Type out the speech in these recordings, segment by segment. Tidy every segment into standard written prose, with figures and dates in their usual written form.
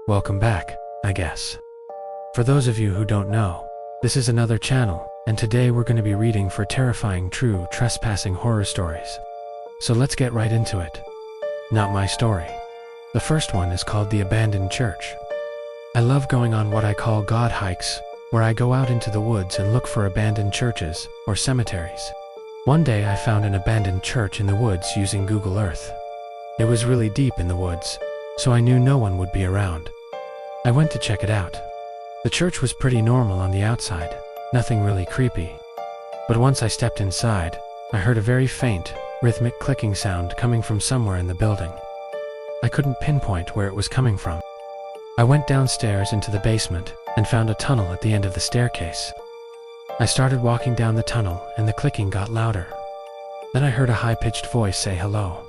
Welcome back, I guess. For those of you who don't know, this is another channel, and today we're going to be reading for terrifying true trespassing horror stories. So let's get right into it. Not my story. The first one is called The Abandoned Church. I love going on what I call God hikes, where I go out into the woods and look for abandoned churches or cemeteries. One day I found an abandoned church in the woods using Google Earth. It was really deep in the woods, so I knew no one would be around. I went to check it out. The church was pretty normal on the outside, nothing really creepy. But once I stepped inside, I heard a very faint, rhythmic clicking sound coming from somewhere in the building. I couldn't pinpoint where it was coming from. I went downstairs into the basement and found a tunnel at the end of the staircase. I started walking down the tunnel and the clicking got louder. Then I heard a high-pitched voice say hello.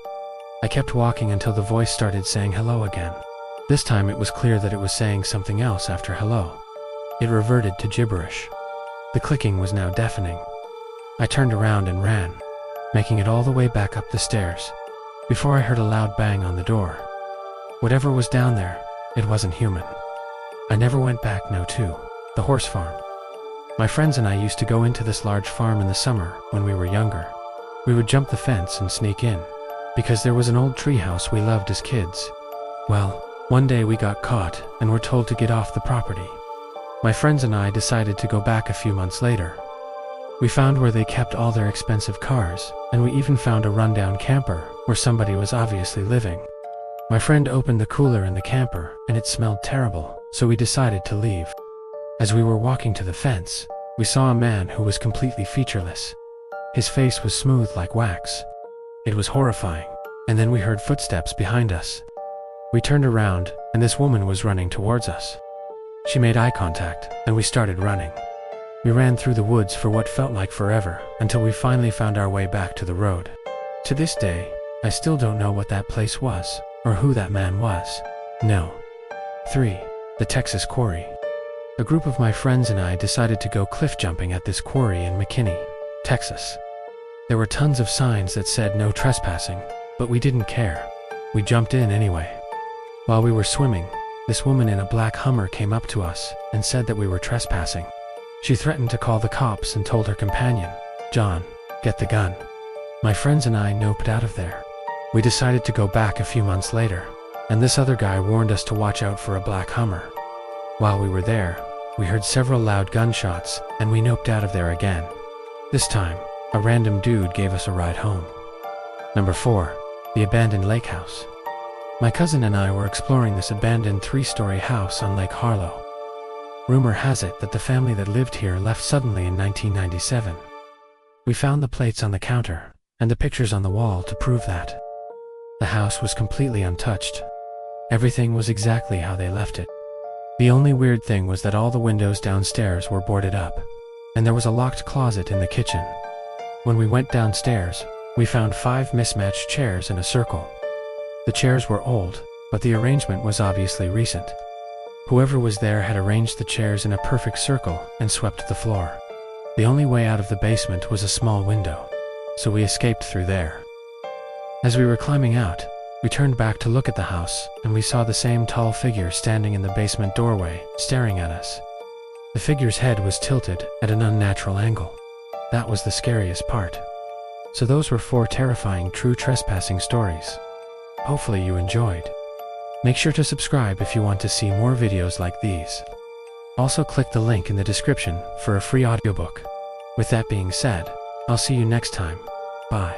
I kept walking until the voice started saying hello again. This time it was clear that it was saying something else after hello. It reverted to gibberish. The clicking was now deafening. I turned around and ran, making it all the way back up the stairs, before I heard a loud bang on the door. Whatever was down there, it wasn't human. I never went back to the horse farm. My friends and I used to go into this large farm in the summer when we were younger. We would jump the fence and sneak in, because there was an old treehouse we loved as kids. Well, one day we got caught and were told to get off the property. My friends and I decided to go back a few months later. We found where they kept all their expensive cars, and we even found a rundown camper where somebody was obviously living. My friend opened the cooler in the camper and it smelled terrible, so we decided to leave. As we were walking to the fence, we saw a man who was completely featureless. His face was smooth like wax. It was horrifying, and then we heard footsteps behind us. We turned around, and this woman was running towards us. She made eye contact, and we started running. We ran through the woods for what felt like forever, until we finally found our way back to the road. To this day, I still don't know what that place was, or who that man was. No. 3. The Texas Quarry. A group of my friends and I decided to go cliff jumping at this quarry in McKinney, Texas. There were tons of signs that said no trespassing, but we didn't care. We jumped in anyway. While we were swimming, this woman in a black Hummer came up to us and said that we were trespassing. She threatened to call the cops and told her companion, "John, get the gun." My friends and I noped out of there. We decided to go back a few months later, and this other guy warned us to watch out for a black Hummer. While we were there, we heard several loud gunshots, and we noped out of there again. This time, a random dude gave us a ride home. Number 4. The Abandoned Lake House. My cousin and I were exploring this abandoned 3-story house on Lake Harlow. Rumor has it that the family that lived here left suddenly in 1997. We found the plates on the counter, and the pictures on the wall to prove that. The house was completely untouched. Everything was exactly how they left it. The only weird thing was that all the windows downstairs were boarded up, and there was a locked closet in the kitchen. When we went downstairs, we found 5 mismatched chairs in a circle. The chairs were old, but the arrangement was obviously recent. Whoever was there had arranged the chairs in a perfect circle and swept the floor. The only way out of the basement was a small window, so we escaped through there. As we were climbing out, we turned back to look at the house, and we saw the same tall figure standing in the basement doorway, staring at us. The figure's head was tilted at an unnatural angle. That was the scariest part. So those were 4 terrifying true trespassing stories. Hopefully you enjoyed. Make sure to subscribe if you want to see more videos like these. Also click the link in the description for a free audiobook. With that being said, I'll see you next time. Bye.